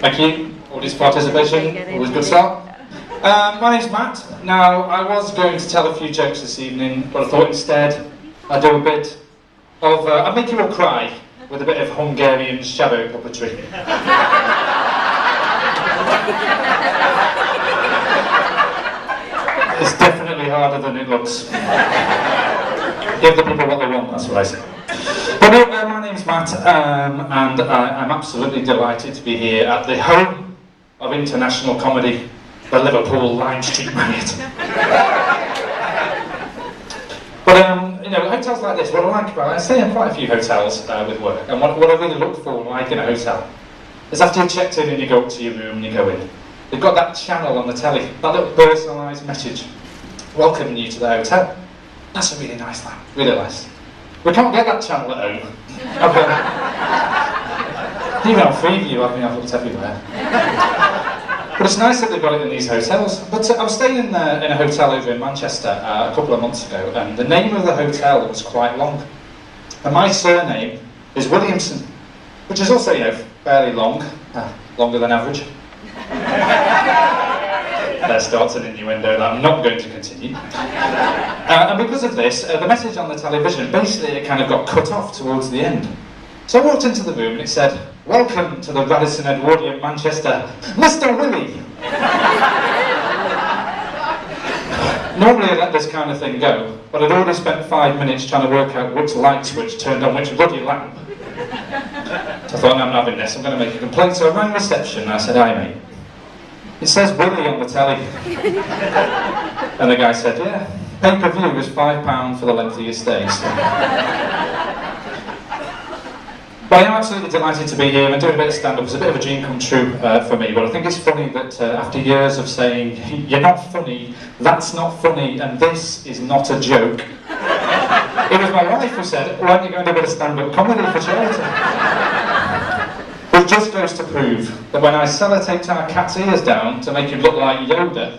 Thank you. Audience participation, always good start. My name's Matt. Now, I was going to tell a few jokes this evening, but I thought instead I'd do a bit of, I'd make you all cry with a bit of Hungarian shadow puppetry. It's definitely harder than it looks. Give the people what they want, that's what I say. But my name's Matt, and I'm absolutely delighted to be here at the home of international comedy, the Liverpool Lime Street Marriott. But you know, hotels like this, what I like about it, I stay in quite a few hotels with work, and what I really look for, like in a hotel, is after you've checked in and you go up to your room and you go in, they've got that channel on the telly, that little personalised message welcoming you to the hotel. That's a really nice line, really nice. We can't get that channel at home. Even on Freeview, I've looked everywhere. But it's nice that they've got it in these hotels. But I was staying in a hotel over in Manchester a couple of months ago, and the name of the hotel was quite long. And my surname is Williamson, which is also, you know, fairly long, longer than average. There starts an innuendo that I'm not going to continue. And because of this, the message on the television, basically it kind of got cut off towards the end. So I walked into the room and it said, "Welcome to the Radisson Edwardian Manchester, Mr. Willie." Normally I let this kind of thing go, but I'd already spent 5 minutes trying to work out which light switch turned on which ruddy lamp. So I thought, no, I'm not having this, I'm going to make a complaint. So I rang reception and I said, "Hi mate, it says Willie on the telly." And the guy said, "Yeah, pay-per-view is £5 for the length of your stay." So. But I am absolutely delighted to be here and doing a bit of stand-up. It's a bit of a dream come true for me, but I think it's funny that after years of saying, "You're not funny, that's not funny, and this is not a joke," it was my wife who said, "Why aren't you going to do a bit of stand-up comedy for charity?" It just goes to prove that when I sellotaped our cat's ears down to make him look like Yoda,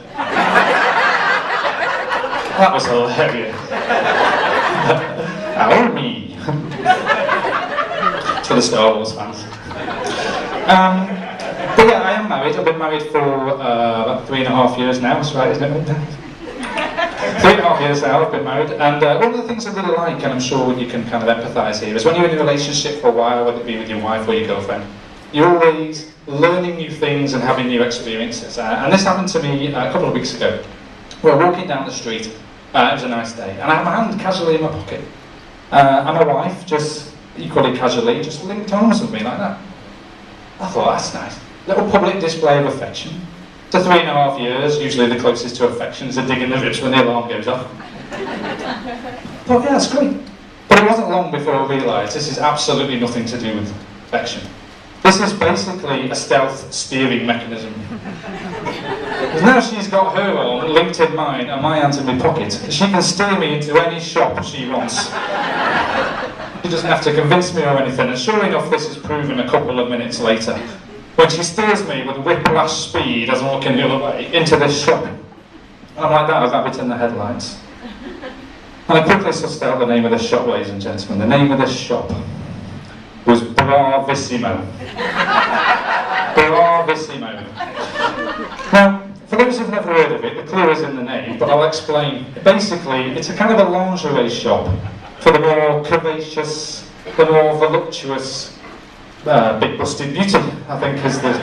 that was hilarious. Oh me. For the Star Wars fans. But yeah, I am married. I've been married for about 3.5 years now. That's right, isn't it? 3.5 years now I've been married, and one of the things I really like, and I'm sure you can kind of empathise here, is when you're in a relationship for a while, whether it be with your wife or your girlfriend, you're always learning new things and having new experiences. And this happened to me a couple of weeks ago. We were walking down the street, it was a nice day, and I had my hand casually in my pocket, and my wife just equally casually just linked arms with me like that. I thought, that's nice. Little public display of affection. To 3.5 years, usually the closest to affection is a dig in the ribs when the alarm goes off. I thought, yeah, that's great. But it wasn't long before I realised this is absolutely nothing to do with affection. This is basically a stealth steering mechanism. Because now she's got her arm linked in mine and my hand's in my pocket, she can steer me into any shop she wants. She doesn't have to convince me or anything, and sure enough this is proven a couple of minutes later, when she steers me with whiplash speed as I'm walking the other way into this shop. And I'm like that, a rabbit in the headlights. And I quickly sussed out the name of this shop, ladies and gentlemen. The name of this shop was Bravissimo. Bravissimo. Now, for those who've never heard of it, the clue is in the name, but I'll explain. Basically, it's a kind of a lingerie shop for the more curvaceous, the more voluptuous, big busted beauty, I think is the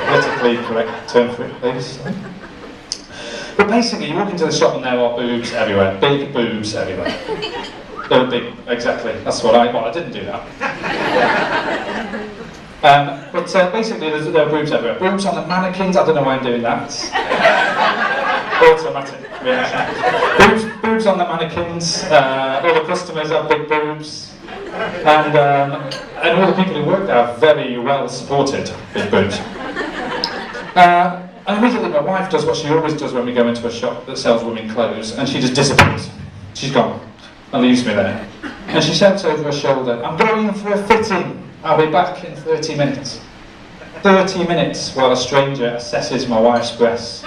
politically correct term for it, ladies. But basically, you walk into the shop and there are boobs everywhere, big boobs everywhere. They're big, exactly, that's what I didn't do that. But basically, there are boobs everywhere. Boobs on the mannequins, I don't know why I'm doing that. Automatic reaction. Boobs on the mannequins, all the customers have big boobs, and all the people who work there are very well supported big boobs. And immediately my wife does what she always does when we go into a shop that sells women clothes, and she just disappears. She's gone and leaves me there. And she shouts over her shoulder, "I'm going for a fitting. I'll be back in 30 minutes. 30 minutes while a stranger assesses my wife's breasts.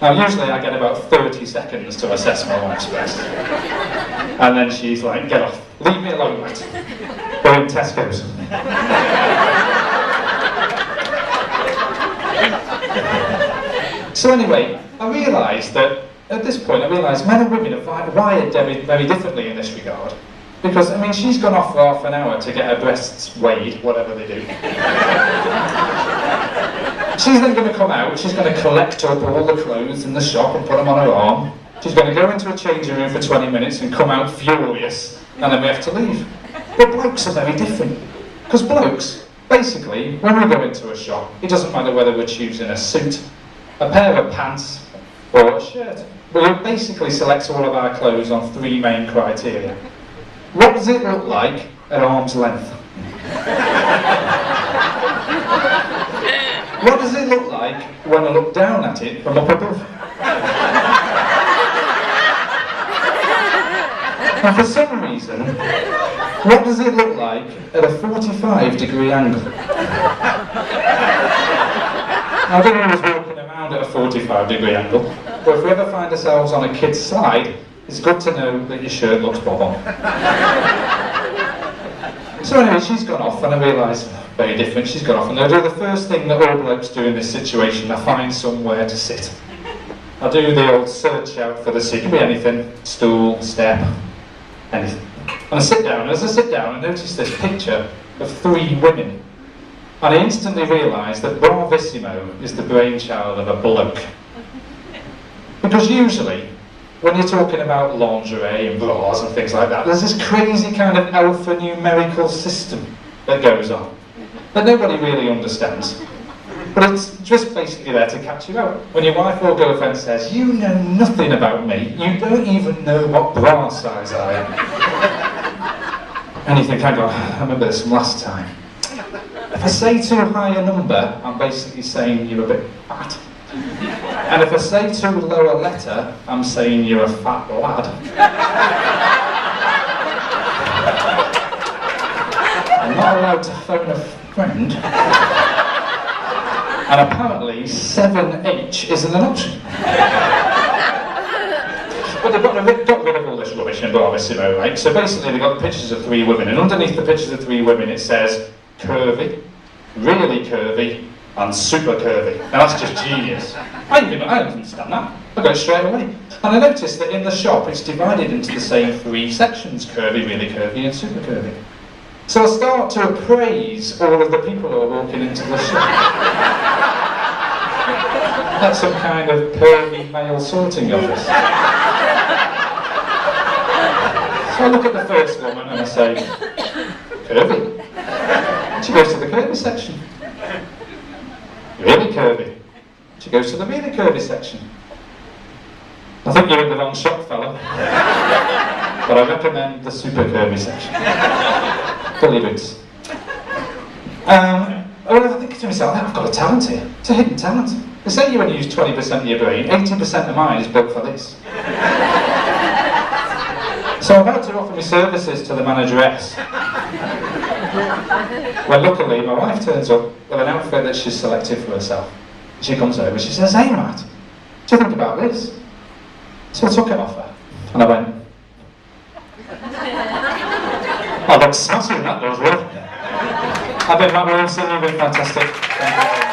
Now usually I get about 30 seconds to assess my wife's breasts. And then she's like, "Get off. Leave me alone, mate. We're in Tesco's." So anyway, I realised that, at this point, I realised men and women are wired very differently in this regard. Because, I mean, she's gone off for half an hour to get her breasts weighed, whatever they do. She's then going to come out, she's going to collect up all the clothes in the shop and put them on her arm. She's going to go into a changing room for 20 minutes and come out furious, and then we have to leave. But blokes are very different. Because blokes, basically, when we go into a shop, it doesn't matter whether we're choosing a suit, a pair of pants, or a shirt. We basically select all of our clothes on 3 main criteria. What does it look like at arm's length? What does it look like when I look down at it from up above? And for some reason, what does it look like at a 45-degree angle? I don't always walking around at a 45-degree angle, but if we ever find ourselves on a kid's slide, it's good to know that your shirt looks bob on. So anyway, she's gone off, and I realise, very different, she's gone off, and I do the first thing that all blokes do in this situation, I find somewhere to sit. I do the old search out for the seat, it can be anything, stool, step, anything. And I sit down, and as I sit down, I notice this picture of 3 women. And I instantly realise that bravissimo is the brainchild of a bloke. Because usually, when you're talking about lingerie and bras and things like that, there's this crazy kind of alphanumerical system that goes on that nobody really understands. But it's just basically there to catch you out. When your wife or girlfriend says, "You know nothing about me, you don't even know what bra size I am." And you think, hang on, I remember this from last time. If I say too high a number, I'm basically saying you're a bit fat. And if I say too low a letter, I'm saying you're a fat lad. I'm not allowed to phone a friend. And apparently 7H isn't an option. But they've got rid of all this rubbish in bravissimo, right? So basically they've got pictures of 3 women, and underneath the pictures of 3 women it says curvy, really curvy, and super curvy. Now that's just genius. I don't understand that. I got it straight away. And I noticed that in the shop it's divided into the same 3 sections, curvy, really curvy, and super curvy. So I start to appraise all of the people who are walking into the shop. That's some kind of pervy male sorting office. So I look at the first woman and I say, curvy. She goes to the curvy section. Really curvy. She goes to the really curvy section. I think you're in the wrong shop, fella. But I recommend the super curvy section. Billy boots. I think to myself, I've got a talent here. It's a hidden talent. They say you only use 20% of your brain, 80% of mine is built for this. So I'm about to offer my services to the manageress. When luckily my wife turns up with an outfit that she's selected for herself. She comes over, she says, "Hey Matt, what do you think about this?" So I took it off her, and I went, "Oh, that's smashing, that does, well." I've been Matt Williamson, you've been fantastic. Thank you.